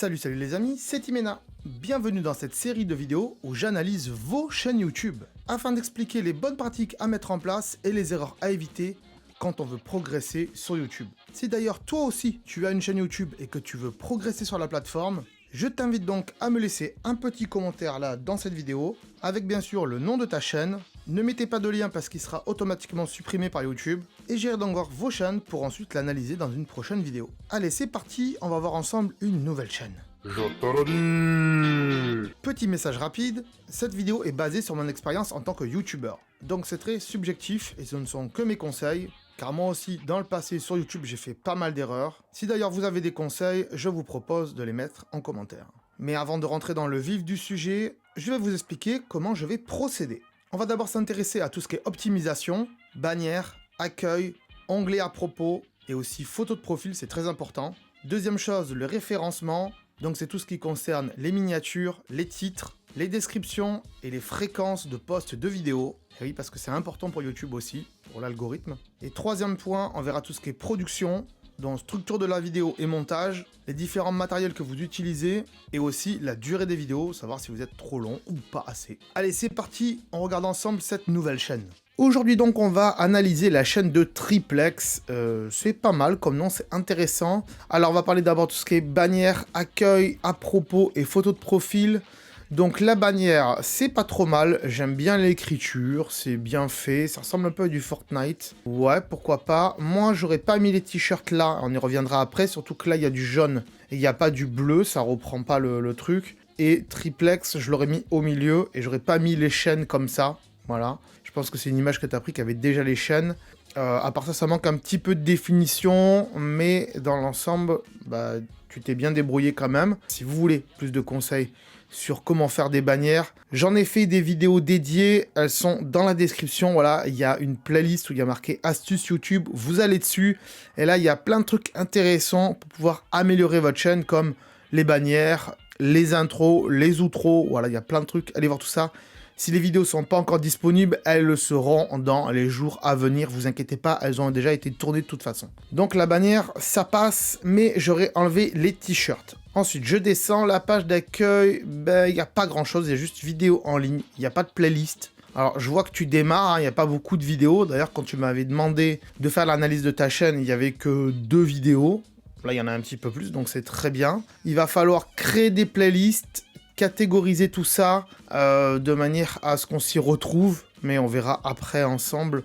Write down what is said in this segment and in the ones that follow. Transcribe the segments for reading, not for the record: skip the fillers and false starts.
Salut les amis, c'est Timena. Bienvenue dans cette série de vidéos où j'analyse vos chaînes YouTube afin d'expliquer les bonnes pratiques à mettre en place et les erreurs à éviter quand on veut progresser sur YouTube. Si d'ailleurs toi aussi tu as une chaîne YouTube et que tu veux progresser sur la plateforme, je t'invite donc à me laisser un petit commentaire là dans cette vidéo avec bien sûr le nom de ta chaîne. Ne mettez pas de lien parce qu'il sera automatiquement supprimé par YouTube et j'irai donc voir vos chaînes pour ensuite l'analyser dans une prochaine vidéo. Allez, c'est parti, on va voir ensemble une nouvelle chaîne. Je te le dis. Petit message rapide, cette vidéo est basée sur mon expérience en tant que YouTuber. Donc c'est très subjectif et ce ne sont que mes conseils, car moi aussi dans le passé sur YouTube j'ai fait pas mal d'erreurs. Si d'ailleurs vous avez des conseils, je vous propose de les mettre en commentaire. Mais avant de rentrer dans le vif du sujet, je vais vous expliquer comment je vais procéder. On va d'abord s'intéresser à tout ce qui est optimisation, bannière, accueil, onglet à propos et aussi photo de profil, c'est très important. Deuxième chose, le référencement, donc c'est tout ce qui concerne les miniatures, les titres, les descriptions et les fréquences de posts de vidéos. Et oui, parce que c'est important pour YouTube aussi, pour l'algorithme. Et troisième point, on verra tout ce qui est production, donc structure de la vidéo et montage, les différents matériels que vous utilisez, et aussi la durée des vidéos, savoir si vous êtes trop long ou pas assez. Allez, c'est parti, on regarde ensemble cette nouvelle chaîne. Aujourd'hui donc on va analyser la chaîne de Triplex, c'est pas mal comme nom, c'est intéressant. Alors on va parler d'abord de tout ce qui est bannière, accueil, à propos et photo de profil. Donc la bannière, c'est pas trop mal, j'aime bien l'écriture, c'est bien fait, ça ressemble un peu à du Fortnite. Ouais, pourquoi pas. Moi, j'aurais pas mis les t-shirts là, on y reviendra après, surtout que là, il y a du jaune et il n'y a pas du bleu, ça reprend pas le truc. Et Triplex, je l'aurais mis au milieu et j'aurais pas mis les chaînes comme ça, voilà. Je pense que c'est une image que tu as pris qui avait déjà les chaînes. À part ça manque un petit peu de définition, mais dans l'ensemble, bah, tu t'es bien débrouillé quand même. Si vous voulez plus de conseils sur comment faire des bannières, j'en ai fait des vidéos dédiées, elles sont dans la description, voilà, il y a une playlist où il y a marqué astuces YouTube, vous allez dessus, et là il y a plein de trucs intéressants pour pouvoir améliorer votre chaîne, comme les bannières, les intros, les outros, voilà, il y a plein de trucs, allez voir tout ça. Si les vidéos ne sont pas encore disponibles, elles le seront dans les jours à venir, vous inquiétez pas, elles ont déjà été tournées de toute façon. Donc la bannière, ça passe, mais j'aurais enlevé les t-shirts. Ensuite, je descends, la page d'accueil, ben, il n'y a pas grand-chose, il y a juste vidéo en ligne, il n'y a pas de playlist. Alors, je vois que tu démarres, il n'y a pas beaucoup de vidéos. D'ailleurs, quand tu m'avais demandé de faire l'analyse de ta chaîne, il n'y avait que 2 vidéos. Là, il y en a un petit peu plus, donc c'est très bien. Il va falloir créer des playlists, catégoriser tout ça de manière à ce qu'on s'y retrouve, mais on verra après ensemble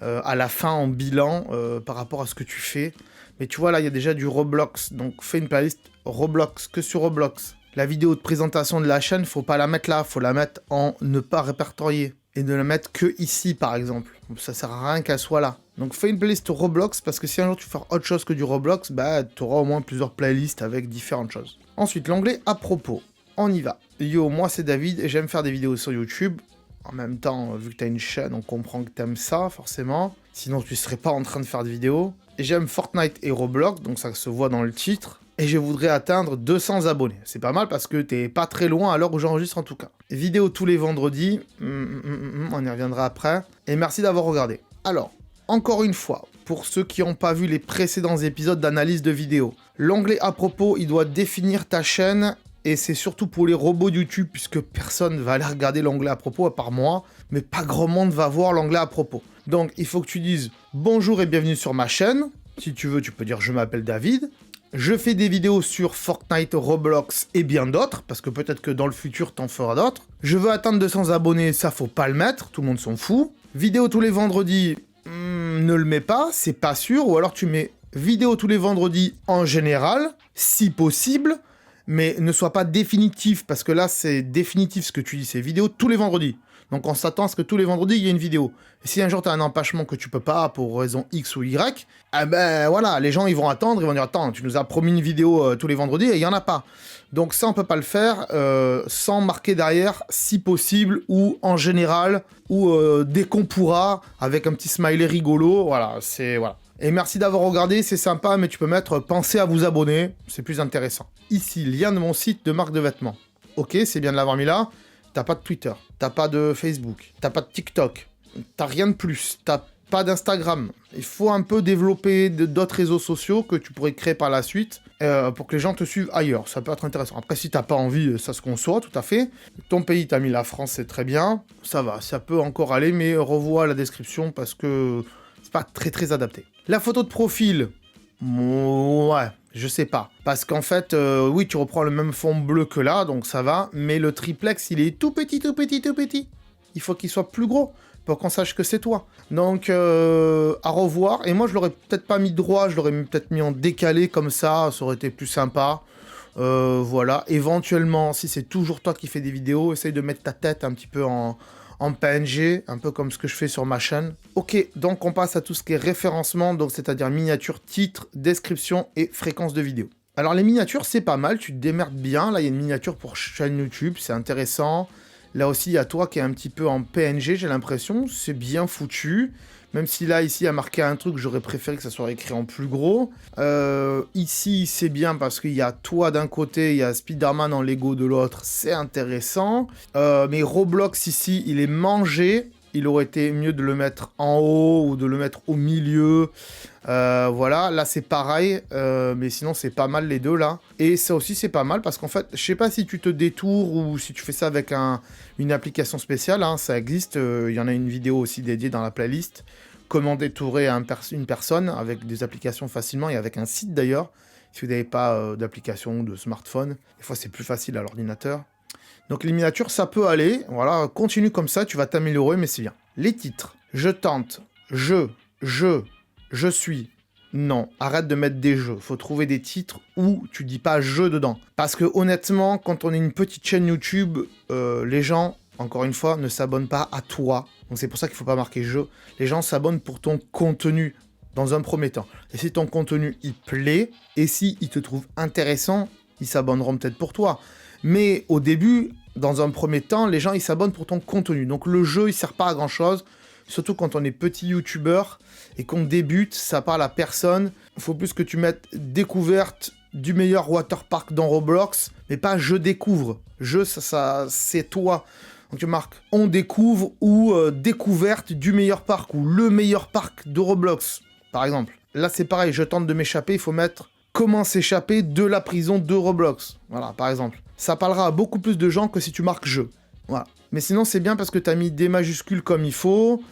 à la fin en bilan par rapport à ce que tu fais. Mais tu vois là il y a déjà du Roblox, donc fais une playlist Roblox, que sur Roblox. La vidéo de présentation de la chaîne, faut pas la mettre là, faut la mettre en ne pas répertorier et ne la mettre que ici par exemple. Ça sert à rien qu'elle soit là. Donc fais une playlist Roblox parce que si un jour tu fais autre chose que du Roblox, bah tu auras au moins plusieurs playlists avec différentes choses. Ensuite l'onglet à propos. On y va. Yo, moi c'est David et j'aime faire des vidéos sur YouTube. En même temps, vu que tu as une chaîne, on comprend que tu aimes ça, forcément. Sinon, tu serais pas en train de faire des vidéos. Et j'aime Fortnite et Roblox, donc ça se voit dans le titre. Et je voudrais atteindre 200 abonnés. C'est pas mal parce que t'es pas très loin à l'heure où j'enregistre en tout cas. Vidéo tous les vendredis. On y reviendra après. Et merci d'avoir regardé. Alors, encore une fois, pour ceux qui n'ont pas vu les précédents épisodes d'analyse de vidéos, l'onglet à propos, il doit définir ta chaîne. Et c'est surtout pour les robots de YouTube, puisque personne va aller regarder l'onglet à propos, à part moi, mais pas grand monde va voir l'onglet à propos. Donc, il faut que tu dises « Bonjour et bienvenue sur ma chaîne ». Si tu veux, tu peux dire « Je m'appelle David ». Je fais des vidéos sur Fortnite, Roblox et bien d'autres, parce que peut-être que dans le futur, t'en feras d'autres. Je veux atteindre 200 abonnés, ça faut pas le mettre, tout le monde s'en fout. Vidéo tous les vendredis, ne le mets pas, c'est pas sûr. Ou alors tu mets vidéo tous les vendredis en général, si possible. Mais ne sois pas définitif, parce que là, c'est définitif ce que tu dis, c'est vidéo tous les vendredis. Donc on s'attend à ce que tous les vendredis, il y ait une vidéo. Et si un jour tu as un empêchement que tu peux pas, pour raison X ou Y, eh ben voilà, les gens ils vont attendre, ils vont dire « Attends, tu nous as promis une vidéo tous les vendredis et il y en a pas ». Donc ça, on peut pas le faire sans marquer derrière, si possible, ou en général, ou dès qu'on pourra, avec un petit smiley rigolo, voilà, c'est... voilà. Et merci d'avoir regardé, c'est sympa, mais tu peux mettre « Pensez à vous abonner », c'est plus intéressant. Ici, lien de mon site de marque de vêtements. Ok, c'est bien de l'avoir mis là. T'as pas de Twitter, t'as pas de Facebook, t'as pas de TikTok, t'as rien de plus, t'as pas d'Instagram. Il faut un peu développer d'autres réseaux sociaux que tu pourrais créer par la suite. pour que les gens te suivent ailleurs. Ça peut être intéressant. Après, si t'as pas envie, ça se conçoit, tout à fait. Ton pays, t'as mis la France, c'est très bien. Ça va, ça peut encore aller, mais revois la description parce que c'est pas très adapté. La photo de profil, ouais, je sais pas. Parce qu'en fait, oui, tu reprends le même fond bleu que là, donc ça va. Mais le triplex, il est tout petit. Il faut qu'il soit plus gros pour qu'on sache que c'est toi. Donc, à revoir. Et moi, je l'aurais peut-être pas mis droit, je l'aurais peut-être mis en décalé, comme ça aurait été plus sympa. Voilà. Éventuellement, si c'est toujours toi qui fais des vidéos, essaye de mettre ta tête un petit peu en PNG, un peu comme ce que je fais sur ma chaîne. Ok, donc on passe à tout ce qui est référencement, donc c'est-à-dire miniature, titre, description et fréquence de vidéo. Alors les miniatures, c'est pas mal, tu te démerdes bien. Là, il y a une miniature pour chaîne YouTube, c'est intéressant. Là aussi, il y a toi qui est un petit peu en PNG, j'ai l'impression. C'est bien foutu. Même si là, ici, il y a marqué un truc, j'aurais préféré que ça soit écrit en plus gros. Ici, c'est bien parce qu'il y a toi d'un côté, il y a Spider-Man en Lego de l'autre. C'est intéressant. Mais Roblox, ici, il est mangé. Il aurait été mieux de le mettre en haut ou de le mettre au milieu. Voilà, là c'est pareil, mais sinon c'est pas mal les deux là. Et ça aussi c'est pas mal parce qu'en fait, je sais pas si tu te détours ou si tu fais ça avec une application spéciale, hein, ça existe. Il y en a une vidéo aussi dédiée dans la playlist. Comment détourer une personne avec des applications facilement et avec un site d'ailleurs. Si vous n'avez pas d'application ou de smartphone, des fois c'est plus facile à l'ordinateur. Donc les miniatures, ça peut aller. Voilà, continue comme ça, tu vas t'améliorer, mais c'est bien. Les titres. Je tente. Je suis. Non, arrête de mettre des jeux. Faut trouver des titres où tu dis pas je dedans. Parce que honnêtement, quand on est une petite chaîne YouTube, les gens, encore une fois, ne s'abonnent pas à toi. Donc c'est pour ça qu'il faut pas marquer jeu. Les gens s'abonnent pour ton contenu dans un premier temps. Et si ton contenu il plaît, et si ils te trouvent intéressant, ils s'abonneront peut-être pour toi. Mais au début, dans un premier temps, les gens ils s'abonnent pour ton contenu. Donc le jeu il sert pas à grand chose, surtout quand on est petit youtubeur et qu'on débute, ça parle à personne. Il faut plus que tu mettes découverte du meilleur waterpark dans Roblox, mais pas je découvre. Je, ça c'est toi. Donc tu marques on découvre ou découverte du meilleur parc ou le meilleur parc de Roblox, par exemple. Là c'est pareil, je tente de m'échapper, il faut mettre comment s'échapper de la prison de Roblox. Voilà, par exemple. Ça parlera à beaucoup plus de gens que si tu marques jeu. Voilà. Mais sinon, c'est bien parce que tu as mis des majuscules comme il faut.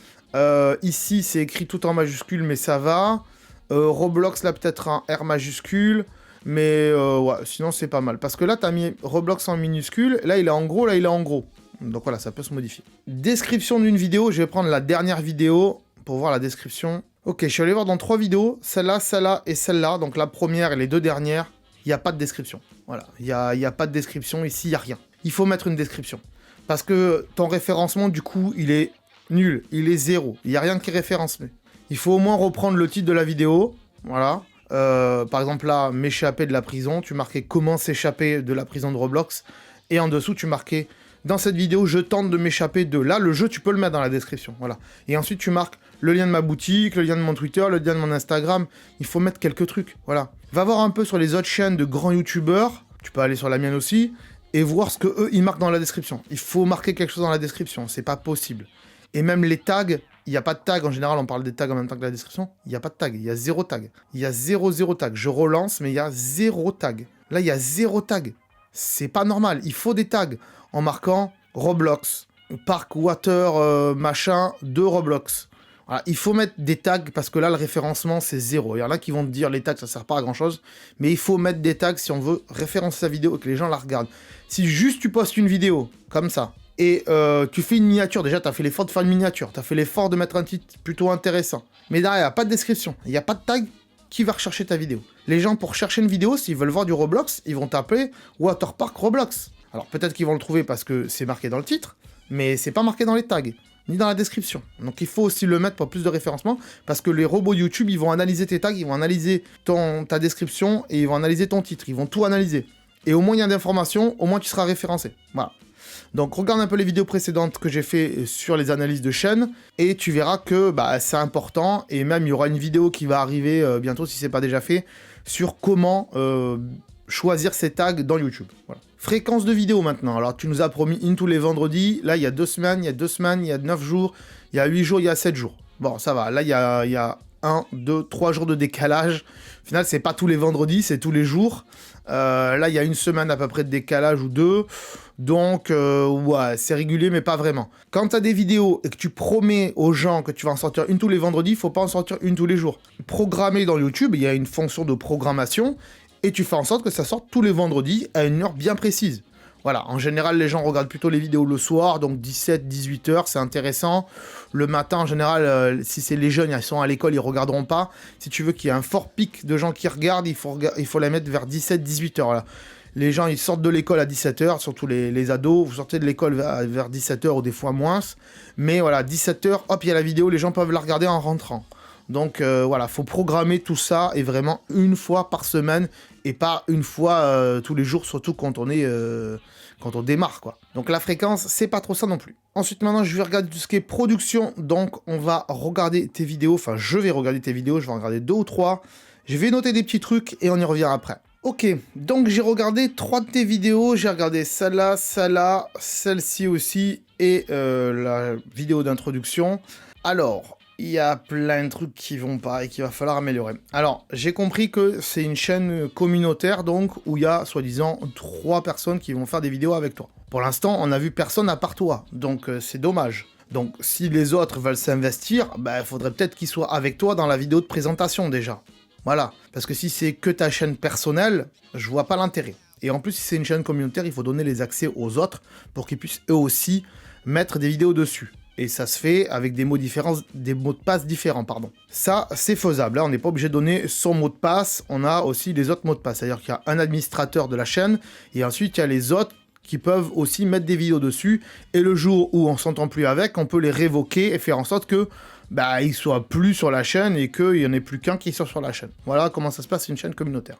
Ici, c'est écrit tout en majuscules, mais ça va. Roblox, là, peut-être un R majuscule. Mais ouais, sinon, c'est pas mal. Parce que là, tu as mis Roblox en minuscule. Là, il est en gros, là, il est en gros. Donc voilà, ça peut se modifier. Description d'une vidéo. Je vais prendre la dernière vidéo pour voir la description. Ok, je suis allé voir dans 3 vidéos. Celle-là et celle-là. Donc la première et les 2 dernières. Il n'y a pas de description. Voilà, il n'y a pas de description. Ici, il n'y a rien. Il faut mettre une description. Parce que ton référencement, du coup, il est nul. Il est 0. Il n'y a rien qui est référencé. Il faut au moins reprendre le titre de la vidéo. Voilà. Par exemple, là, m'échapper de la prison. Tu marquais comment s'échapper de la prison de Roblox. Et en dessous, tu marquais dans cette vidéo, je tente de m'échapper de là. Le jeu, tu peux le mettre dans la description. Voilà. Et ensuite, tu marques le lien de ma boutique, le lien de mon Twitter, le lien de mon Instagram. Il faut mettre quelques trucs. Voilà. Va voir un peu sur les autres chaînes de grands youtubeurs. Tu peux aller sur la mienne aussi. Et voir ce que eux ils marquent dans la description. Il faut marquer quelque chose dans la description. C'est pas possible. Et même les tags, il n'y a pas de tag. En général, on parle des tags en même temps que la description. Il n'y a pas de tag. Il y a 0 tag. Il y a 0 tag. Je relance, mais il y a 0 tag. Là, il y a 0 tag. C'est pas normal. Il faut des tags en marquant Roblox, Park Water machin de Roblox. Voilà, il faut mettre des tags parce que là, le référencement, c'est 0. Il y en a qui vont te dire les tags, ça sert pas à grand chose. Mais il faut mettre des tags si on veut référencer sa vidéo et que les gens la regardent. Si juste tu postes une vidéo comme ça et tu fais une miniature, déjà, tu as fait l'effort de faire une miniature. Tu as fait l'effort de mettre un titre plutôt intéressant. Mais derrière, il n'y a pas de description. Il n'y a pas de tag qui va rechercher ta vidéo. Les gens, pour chercher une vidéo, s'ils veulent voir du Roblox, ils vont taper Waterpark Roblox. Alors peut-être qu'ils vont le trouver parce que c'est marqué dans le titre, mais c'est pas marqué dans les tags, ni dans la description. Donc il faut aussi le mettre pour plus de référencement, parce que les robots YouTube, ils vont analyser tes tags, ils vont analyser ta description, et ils vont analyser ton titre, ils vont tout analyser. Et au moins il y a d'informations, au moins tu seras référencé. Voilà. Donc regarde un peu les vidéos précédentes que j'ai fait sur les analyses de chaîne, et tu verras que c'est important, et même il y aura une vidéo qui va arriver bientôt, si c'est pas déjà fait, sur comment choisir ses tags dans YouTube. Voilà. Fréquence de vidéo maintenant. Alors tu nous as promis une tous les vendredis. Là il y a 2 semaines, il y a 2 semaines, il y a 9 jours, il y a 8 jours, il y a 7 jours. Bon ça va. Là il y a 1, 2, 3 jours de décalage. Au final, c'est pas tous les vendredis, c'est tous les jours. Là, il y a une semaine à peu près de décalage ou deux. Donc, ouais, c'est régulier, mais pas vraiment. Quand tu as des vidéos et que tu promets aux gens que tu vas en sortir une tous les vendredis, il faut pas en sortir une tous les jours. Programmer dans YouTube, il y a une fonction de programmation et tu fais en sorte que ça sorte tous les vendredis à une heure bien précise. Voilà, en général, les gens regardent plutôt les vidéos le soir, donc 17-18 heures, c'est intéressant. Le matin, en général, si c'est les jeunes, ils sont à l'école, ils regarderont pas. Si tu veux qu'il y ait un fort pic de gens qui regardent, il faut la mettre vers 17-18 heures. Là. Les gens, ils sortent de l'école à 17 heures, surtout les ados. Vous sortez de l'école vers 17 heures ou des fois moins. Mais voilà, 17 heures, hop, il y a la vidéo, les gens peuvent la regarder en rentrant. Donc voilà, faut programmer tout ça et vraiment une fois par semaine et pas une fois tous les jours, surtout quand on démarre quoi. Donc la fréquence, c'est pas trop ça non plus. Ensuite maintenant, je vais regarder tout ce qui est production. Donc on va regarder tes vidéos, enfin je vais regarder tes vidéos, je vais en regarder 2 ou 3. Je vais noter des petits trucs et on y revient après. Ok, donc j'ai regardé 3 de tes vidéos, j'ai regardé celle-là, celle-là, celle-ci aussi et la vidéo d'introduction. Alors, il y a plein de trucs qui vont pas et qu'il va falloir améliorer. Alors, j'ai compris que c'est une chaîne communautaire, donc, où il y a, soi-disant, 3 personnes qui vont faire des vidéos avec toi. Pour l'instant, on n'a vu personne à part toi, donc c'est dommage. Donc, si les autres veulent s'investir, bah, il faudrait peut-être qu'ils soient avec toi dans la vidéo de présentation, déjà. Voilà, parce que si c'est que ta chaîne personnelle, je vois pas l'intérêt. Et en plus, si c'est une chaîne communautaire, il faut donner les accès aux autres pour qu'ils puissent eux aussi mettre des vidéos dessus. Et ça se fait avec des mots de passe différents, pardon. Ça, c'est faisable. Là, on n'est pas obligé de donner son mot de passe. On a aussi les autres mots de passe. C'est-à-dire qu'il y a un administrateur de la chaîne et ensuite, il y a les autres qui peuvent aussi mettre des vidéos dessus. Et le jour où on s'entend plus avec, on peut les révoquer et faire en sorte que ils soient plus sur la chaîne et qu'il n'y en ait plus qu'un qui soit sur la chaîne. Voilà comment ça se passe, c'est une chaîne communautaire.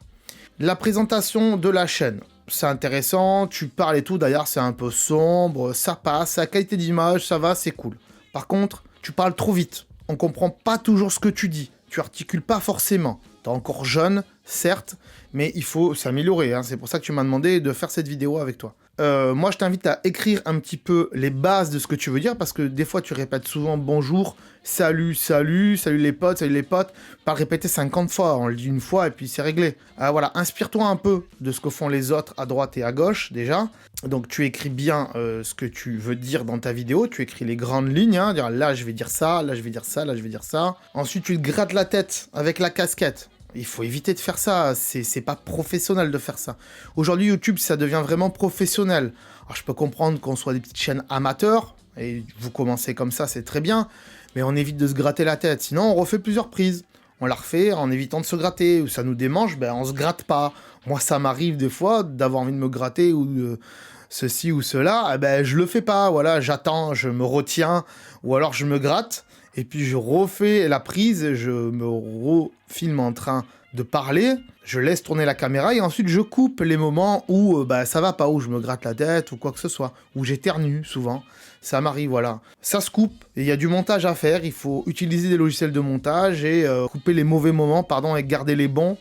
La présentation de la chaîne, c'est intéressant, tu parles et tout, d'ailleurs c'est un peu sombre, ça passe, la qualité d'image, ça va, c'est cool. Par contre, tu parles trop vite, on comprend pas toujours ce que tu dis, tu articules pas forcément. T'es encore jeune, certes, mais il faut s'améliorer, hein. C'est pour ça que tu m'as demandé de faire cette vidéo avec toi. Moi, je t'invite à écrire un petit peu les bases de ce que tu veux dire, parce que des fois, tu répètes souvent bonjour, salut, salut, salut les potes, pas le répéter 50 fois, on le dit une fois et puis c'est réglé. Voilà, inspire-toi un peu de ce que font les autres à droite et à gauche, déjà. Donc, tu écris bien ce que tu veux dire dans ta vidéo, tu écris les grandes lignes, hein, dire là, je vais dire ça, là, je vais dire ça, là, je vais dire ça. Ensuite, tu te grattes la tête avec la casquette. Il faut éviter de faire ça, c'est pas professionnel de faire ça. Aujourd'hui, YouTube, ça devient vraiment professionnel. Alors, je peux comprendre qu'on soit des petites chaînes amateurs, et vous commencez comme ça, c'est très bien, mais on évite de se gratter la tête. Sinon, on refait plusieurs prises. On la refait en évitant de se gratter, ou ça nous démange, on se gratte pas. Moi, ça m'arrive des fois d'avoir envie de me gratter, ou ceci ou cela, je le fais pas, voilà, j'attends, je me retiens, ou alors je me gratte, et puis je refais la prise, je me refilme en train de parler, je laisse tourner la caméra et ensuite je coupe les moments où ça va pas, où je me gratte la tête ou quoi que ce soit, où j'éternue souvent, ça m'arrive, voilà. Ça se coupe, et il y a du montage à faire, il faut utiliser des logiciels de montage et couper les mauvais moments, et garder les bons.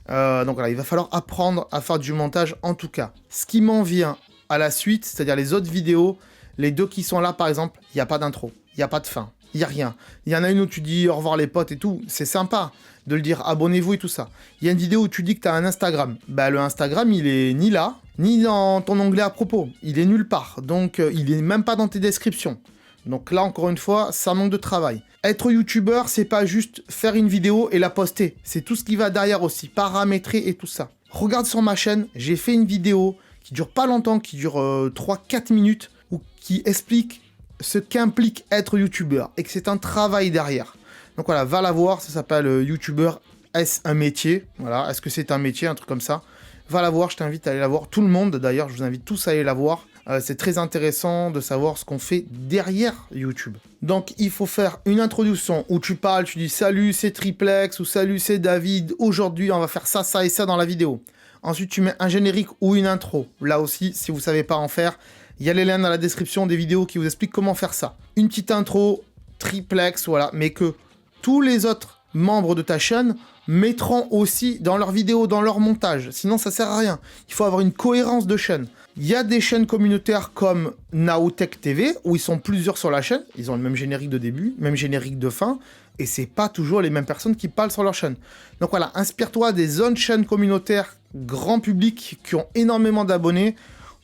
Donc voilà, il va falloir apprendre à faire du montage en tout cas. Ce qui m'en vient à la suite, c'est-à-dire les autres vidéos, les 2 qui sont là par exemple, il n'y a pas d'intro, il n'y a pas de fin. Il n'y a rien. Il y en a une où tu dis au revoir les potes et tout. C'est sympa de le dire abonnez-vous et tout ça. Il y a une vidéo où tu dis que tu as un Instagram. Le Instagram, il est ni là, ni dans ton onglet à propos. Il est nulle part. Donc, il est même pas dans tes descriptions. Donc là, encore une fois, ça manque de travail. Être youtubeur, c'est pas juste faire une vidéo et la poster. C'est tout ce qui va derrière aussi. Paramétrer et tout ça. Regarde sur ma chaîne, j'ai fait une vidéo qui dure pas longtemps, qui dure 3-4 minutes, ou qui explique ce qu'implique être youtubeur et que c'est un travail derrière. Donc voilà, va la voir, ça s'appelle youtubeur, est-ce un métier? Voilà, est-ce que c'est un métier, un truc comme ça? Va la voir, je t'invite à aller la voir, tout le monde d'ailleurs, je vous invite tous à aller la voir. C'est très intéressant de savoir ce qu'on fait derrière YouTube. Donc il faut faire une introduction où tu parles, tu dis salut c'est Triplex ou salut c'est David, aujourd'hui on va faire ça, ça et ça dans la vidéo. Ensuite tu mets un générique ou une intro. Là aussi, si vous savez pas en faire, il y a les liens dans la description des vidéos qui vous expliquent comment faire ça. Une petite intro, Triplex, voilà, mais que tous les autres membres de ta chaîne mettront aussi dans leurs vidéos, dans leur montage. Sinon, ça sert à rien. Il faut avoir une cohérence de chaîne. Il y a des chaînes communautaires comme Naotech TV, où ils sont plusieurs sur la chaîne. Ils ont le même générique de début, même générique de fin. et c'est pas toujours les mêmes personnes qui parlent sur leur chaîne. Donc voilà, inspire-toi des autres chaînes communautaires grand public qui ont énormément d'abonnés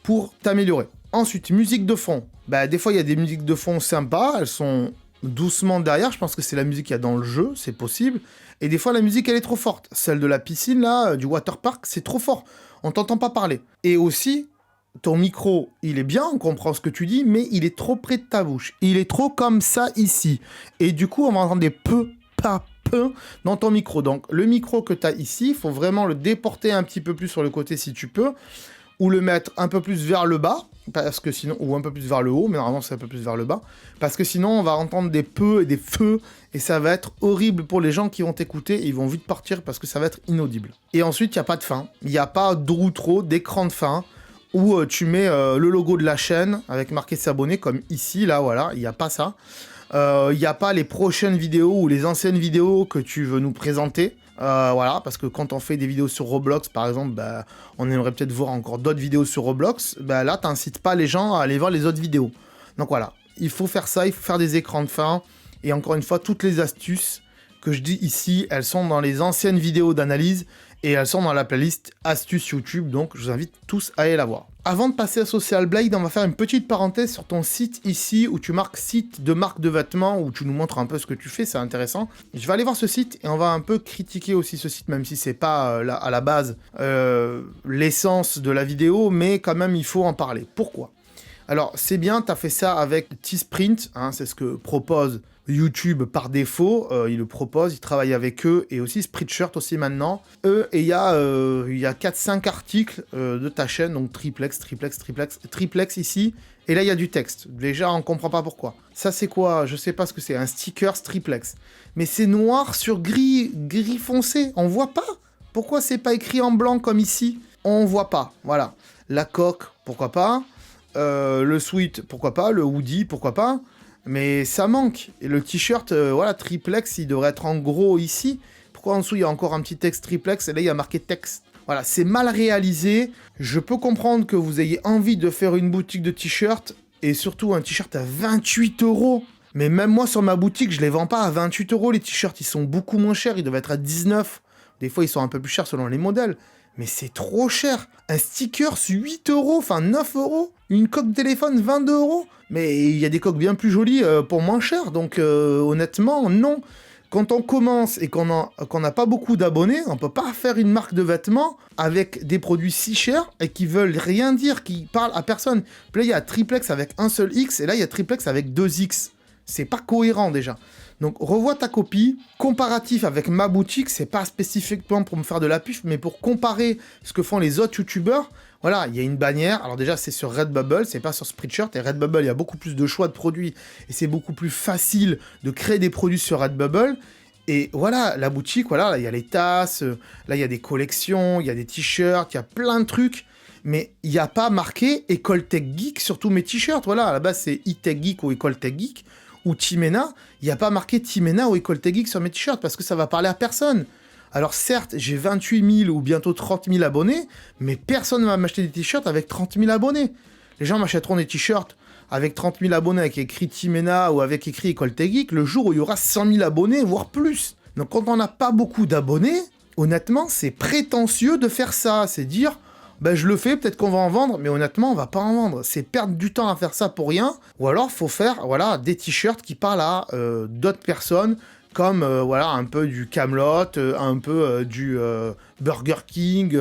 pour t'améliorer. Ensuite, musique de fond. Bah, des fois, il y a des musiques de fond sympas, elles sont doucement derrière, je pense que c'est la musique qu'il y a dans le jeu, c'est possible. Et des fois, la musique, elle est trop forte. Celle de la piscine, là, du waterpark, c'est trop fort. On t'entend pas parler. Et aussi, ton micro, il est bien, on comprend ce que tu dis, mais il est trop près de ta bouche. Il est trop comme ça ici. Et du coup, on va entendre des peu, pas peu dans ton micro. Donc, le micro que tu as ici, il faut vraiment le déporter un petit peu plus sur le côté si tu peux, ou le mettre un peu plus vers le bas, parce que sinon, ou un peu plus vers le haut, mais normalement c'est un peu plus vers le bas, parce que sinon on va entendre des peu et des feux, et ça va être horrible pour les gens qui vont t'écouter, et ils vont vite partir parce que ça va être inaudible. Et ensuite, il n'y a pas de fin, il n'y a pas d'outro, d'écran de fin, où tu mets le logo de la chaîne, avec marqué s'abonner, comme ici, là, voilà, il n'y a pas ça. Il n'y a pas les prochaines vidéos, ou les anciennes vidéos que tu veux nous présenter. Voilà, parce que quand on fait des vidéos sur Roblox, par exemple, bah, on aimerait peut-être voir encore d'autres vidéos sur Roblox, bah, là, t'incites pas les gens à aller voir les autres vidéos. Donc voilà, il faut faire ça, il faut faire des écrans de fin, et encore une fois, toutes les astuces que je dis ici, elles sont dans les anciennes vidéos d'analyse, et elles sont dans la playlist astuces YouTube, donc je vous invite tous à aller la voir. Avant de passer à Social Blade, on va faire une petite parenthèse sur ton site ici, où tu marques site de marque de vêtements, où tu nous montres un peu ce que tu fais, c'est intéressant. Je vais aller voir ce site, et on va un peu critiquer aussi ce site, même si c'est pas à la base l'essence de la vidéo, mais quand même il faut en parler. Pourquoi ? Alors c'est bien, tu as fait ça avec Teesprint, hein, c'est ce que propose YouTube par défaut, ils le proposent, ils travaillent avec eux, et aussi Spreadshirt aussi maintenant. Et il y a 4-5 articles de ta chaîne, donc triplex ici, et là il y a du texte. Déjà on comprend pas pourquoi. Ça c'est quoi ? Je sais pas ce que c'est, un sticker triplex. Mais c'est noir sur gris foncé, on voit pas. Pourquoi c'est pas écrit en blanc comme ici ? On voit pas, voilà. La coque, pourquoi pas ? Le sweat, pourquoi pas ? Le hoodie, pourquoi pas ? Mais ça manque. Et le t-shirt, voilà, triplex, il devrait être en gros ici. Pourquoi en dessous, il y a encore un petit texte triplex et là, il y a marqué texte. Voilà, c'est mal réalisé. Je peux comprendre que vous ayez envie de faire une boutique de t-shirts et surtout un t-shirt à 28 €. Mais même moi, sur ma boutique, je les vends pas à 28 € les t-shirts. Ils sont beaucoup moins chers. Ils doivent être à 19. Des fois, ils sont un peu plus chers selon les modèles. Mais c'est trop cher. Un sticker, c'est 8 €, enfin 9 €. Une coque de téléphone, 22 €. Mais il y a des coques bien plus jolies pour moins cher. Donc honnêtement, non. Quand on commence et qu'on n'a pas beaucoup d'abonnés, on peut pas faire une marque de vêtements avec des produits si chers et qui veulent rien dire, qui parlent à personne. Puis là, il y a triplex avec un seul X et là, il y a triplex avec 2 X. C'est pas cohérent déjà. Donc revois ta copie, comparatif avec ma boutique, c'est pas spécifiquement pour me faire de la puf, mais pour comparer ce que font les autres youtubeurs. Voilà, il y a une bannière, alors déjà c'est sur Redbubble, c'est pas sur Spreadshirt, et Redbubble il y a beaucoup plus de choix de produits, et c'est beaucoup plus facile de créer des produits sur Redbubble. Et voilà, la boutique, voilà, là il y a les tasses, là il y a des collections, il y a des t-shirts, il y a plein de trucs. Mais il n'y a pas marqué École Tech Geek sur tous mes t-shirts. Voilà, à la base c'est e-Tech Geek ou École Tech Geek. Ou Timena, il n'y a pas marqué Timena ou École Tech Geek sur mes t-shirts parce que ça va parler à personne. Alors certes, j'ai 28 000 ou bientôt 30 000 abonnés, mais personne ne va m'acheter des t-shirts avec 30 000 abonnés. Les gens m'achèteront des t-shirts avec 30 000 abonnés avec écrit Timena ou avec écrit École Tech Geek le jour où il y aura 100 000 abonnés, voire plus. Donc quand on n'a pas beaucoup d'abonnés, honnêtement, c'est prétentieux de faire ça. C'est dire... ben je le fais, peut-être qu'on va en vendre, mais honnêtement, on va pas en vendre. C'est perdre du temps à faire ça pour rien. Ou alors, faut faire, voilà, des t-shirts qui parlent à d'autres personnes, comme, voilà, un peu du Camelot, un peu du Burger King,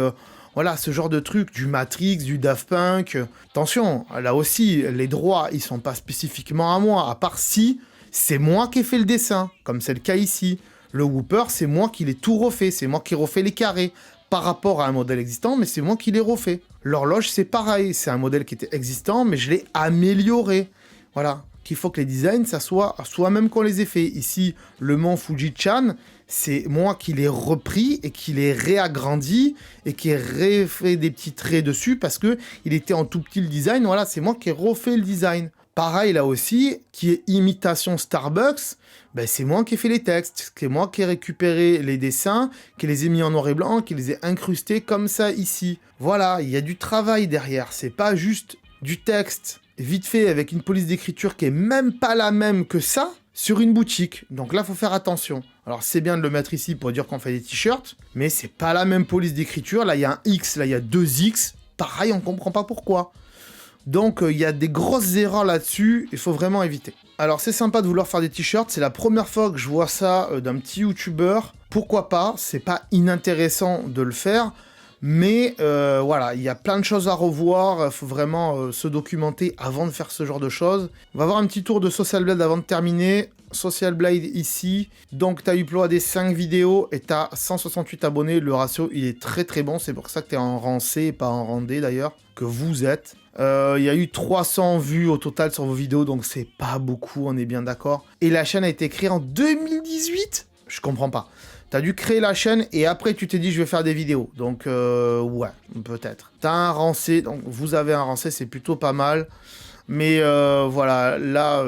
voilà, ce genre de trucs, du Matrix, du Daft Punk. Attention, là aussi, les droits, ils sont pas spécifiquement à moi, à part si c'est moi qui ai fait le dessin, comme c'est le cas ici. Le Whooper, c'est moi qui l'ai tout refait, c'est moi qui refais les carrés. Par rapport à un modèle existant, mais c'est moi qui l'ai refait. L'horloge, c'est pareil, c'est un modèle qui était existant, mais je l'ai amélioré. Voilà, qu'il faut que les designs, ça soit soi-même qu'on les ait fait. Ici, le mont Fuji-chan, c'est moi qui l'ai repris et qui l'ai réagrandi et qui ai refait des petits traits dessus parce que il était en tout petit le design. Voilà, c'est moi qui ai refait le design. Pareil là aussi, qui est imitation Starbucks, ben c'est moi qui ai fait les textes, c'est moi qui ai récupéré les dessins, qui les ai mis en noir et blanc, qui les ai incrustés comme ça ici. Voilà, il y a du travail derrière, c'est pas juste du texte vite fait avec une police d'écriture qui est même pas la même que ça, sur une boutique. Donc là, il faut faire attention. Alors, c'est bien de le mettre ici pour dire qu'on fait des t-shirts, mais c'est pas la même police d'écriture. Là, il y a un X, là, il y a 2 X. Pareil, on comprend pas pourquoi. Donc, il y a des grosses erreurs là-dessus. Il faut vraiment éviter. Alors, c'est sympa de vouloir faire des t-shirts. C'est la première fois que je vois ça d'un petit youtubeur. Pourquoi pas? C'est pas inintéressant de le faire. Mais voilà, il y a plein de choses à revoir, il faut vraiment se documenter avant de faire ce genre de choses. On va voir un petit tour de Social Blade avant de terminer. Social Blade ici, donc tu as uploadé 5 vidéos et tu as 168 abonnés, le ratio il est très très bon, c'est pour ça que tu es en rang C et pas en rang D d'ailleurs, que vous êtes. Il y a eu 300 vues au total sur vos vidéos, donc c'est pas beaucoup, on est bien d'accord. Et la chaîne a été créée en 2018 ? Je comprends pas. T'as dû créer la chaîne et après tu t'es dit je vais faire des vidéos. Donc ouais, peut-être. T'as un rang C, donc vous avez un rang C, c'est plutôt pas mal. Mais voilà, là,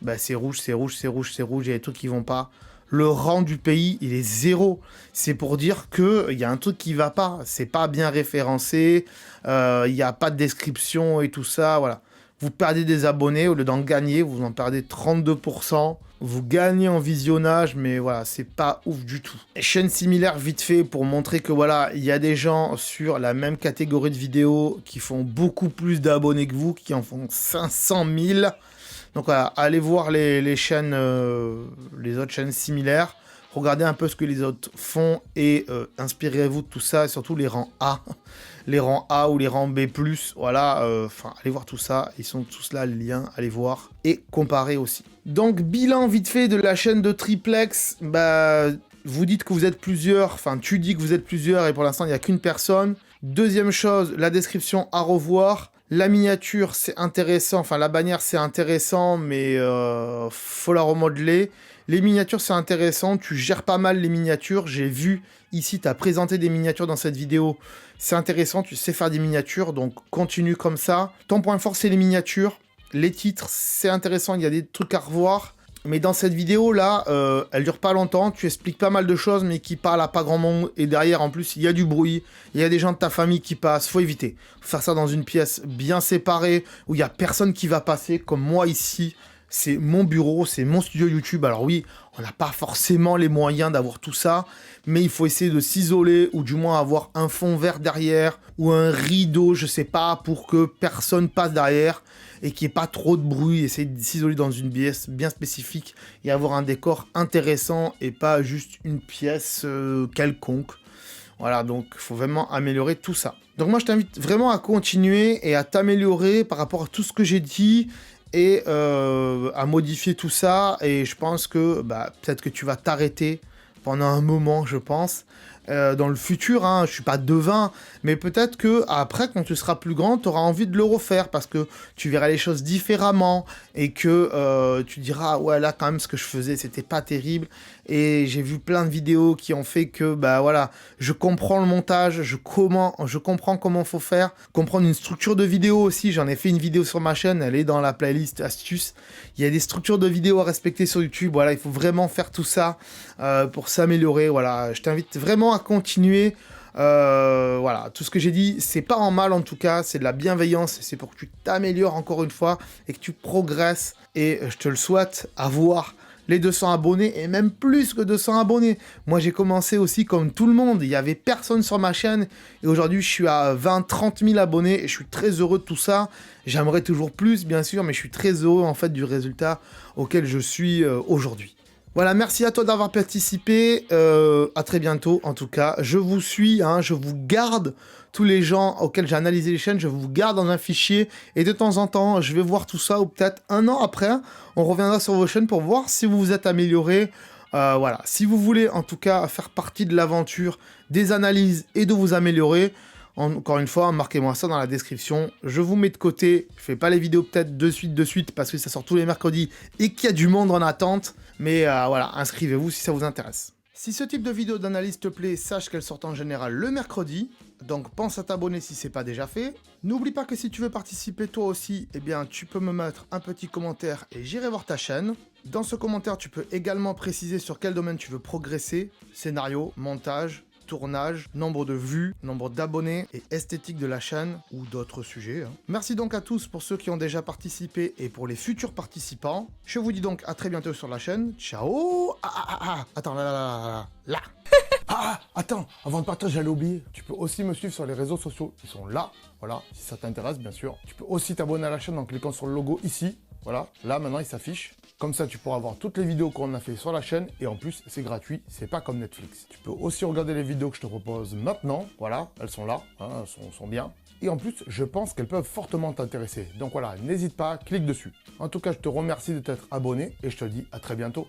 bah, c'est rouge, c'est rouge, c'est rouge, c'est rouge, il y a des trucs qui vont pas. Le rang du pays, il est 0. C'est pour dire qu'il y a un truc qui va pas. C'est pas bien référencé, il n'y a pas de description et tout ça, voilà. Vous perdez des abonnés, au lieu d'en gagner, vous en perdez 32%. Vous gagnez en visionnage, mais voilà, c'est pas ouf du tout. Chaîne similaire, vite fait, pour montrer que voilà, il y a des gens sur la même catégorie de vidéos qui font beaucoup plus d'abonnés que vous, qui en font 500 000. Donc voilà, allez voir les chaînes, les autres chaînes similaires. Regardez un peu ce que les autres font et inspirez-vous de tout ça, et surtout les rangs A. Les rangs A ou les rangs B+, voilà, allez voir tout ça, ils sont tous là, les liens, allez voir, et comparer aussi. Donc, bilan vite fait de la chaîne de Triplex, bah, vous dites que vous êtes plusieurs, enfin, tu dis que vous êtes plusieurs, et pour l'instant, il n'y a qu'une personne. Deuxième chose, la description à revoir. La miniature, c'est intéressant, enfin, la bannière, c'est intéressant, mais faut la remodeler. Les miniatures, c'est intéressant, tu gères pas mal les miniatures, j'ai vu ici, tu as présenté des miniatures dans cette vidéo, c'est intéressant, tu sais faire des miniatures, donc continue comme ça. Ton point fort, c'est les miniatures, les titres, c'est intéressant, il y a des trucs à revoir, mais dans cette vidéo-là, elle dure pas longtemps, tu expliques pas mal de choses, mais qui parlent à pas grand monde, et derrière, en plus, il y a du bruit, il y a des gens de ta famille qui passent, faut éviter. Faut faire ça dans une pièce bien séparée, où il y a personne qui va passer, comme moi ici. C'est mon bureau, c'est mon studio YouTube. Alors oui, on n'a pas forcément les moyens d'avoir tout ça, mais il faut essayer de s'isoler ou du moins avoir un fond vert derrière ou un rideau, je sais pas, pour que personne passe derrière et qu'il n'y ait pas trop de bruit. Essayer de s'isoler dans une pièce bien spécifique et avoir un décor intéressant et pas juste une pièce quelconque. Voilà, donc il faut vraiment améliorer tout ça. Donc moi, je t'invite vraiment à continuer et à t'améliorer par rapport à tout ce que j'ai dit et à modifier tout ça. Et je pense que bah, peut-être que tu vas t'arrêter pendant un moment, je pense. Dans le futur, hein, je suis pas devin, mais peut-être que après, quand tu seras plus grand, tu auras envie de le refaire parce que tu verras les choses différemment et que tu diras ouais là quand même ce que je faisais c'était pas terrible et j'ai vu plein de vidéos qui ont fait que bah voilà je comprends le montage, je comprends comment faut faire, comprendre une structure de vidéo aussi. J'en ai fait une vidéo sur ma chaîne, elle est dans la playlist astuces. Il y a des structures de vidéos à respecter sur YouTube. Voilà, il faut vraiment faire tout ça pour s'améliorer. Voilà, je t'invite vraiment à continuer. Voilà, tout ce que j'ai dit, c'est pas en mal en tout cas, c'est de la bienveillance, c'est pour que tu t'améliores encore une fois et que tu progresses. Et je te le souhaite, avoir les 200 abonnés et même plus que 200 abonnés. Moi j'ai commencé aussi comme tout le monde, il y avait personne sur ma chaîne et aujourd'hui je suis à 20-30 000 abonnés et je suis très heureux de tout ça. J'aimerais toujours plus bien sûr, mais je suis très heureux en fait du résultat auquel je suis aujourd'hui. Voilà, merci à toi d'avoir participé, à très bientôt en tout cas. Je vous suis, hein, je vous garde tous les gens auxquels j'ai analysé les chaînes, je vous garde dans un fichier et de temps en temps, je vais voir tout ça ou peut-être un an après, on reviendra sur vos chaînes pour voir si vous vous êtes amélioré. Voilà, si vous voulez en tout cas faire partie de l'aventure des analyses et de vous améliorer, encore une fois, marquez-moi ça dans la description. Je vous mets de côté. Je fais pas les vidéos peut-être de suite parce que ça sort tous les mercredis et qu'il y a du monde en attente. Mais voilà, inscrivez-vous si ça vous intéresse. Si ce type de vidéo d'analyse te plaît, sache qu'elle sort en général le mercredi. Donc pense à t'abonner si c'est pas déjà fait. N'oublie pas que si tu veux participer toi aussi, eh bien tu peux me mettre un petit commentaire et j'irai voir ta chaîne. Dans ce commentaire, tu peux également préciser sur quel domaine tu veux progresser, scénario, montage, tournage, nombre de vues, nombre d'abonnés et esthétique de la chaîne ou d'autres sujets. Merci donc à tous pour ceux qui ont déjà participé et pour les futurs participants. Je vous dis donc à très bientôt sur la chaîne. Ciao. Attends, là. Attends, avant de partir, j'allais oublier. Tu peux aussi me suivre sur les réseaux sociaux. Ils sont là, voilà, si ça t'intéresse, bien sûr. Tu peux aussi t'abonner à la chaîne en cliquant sur le logo ici. Voilà, là, maintenant, il s'affiche. Comme ça, tu pourras voir toutes les vidéos qu'on a fait sur la chaîne. Et en plus, c'est gratuit, c'est pas comme Netflix. Tu peux aussi regarder les vidéos que je te propose maintenant. Voilà, elles sont là, hein, elles sont bien. Et en plus, je pense qu'elles peuvent fortement t'intéresser. Donc voilà, n'hésite pas, clique dessus. En tout cas, je te remercie de t'être abonné et je te dis à très bientôt.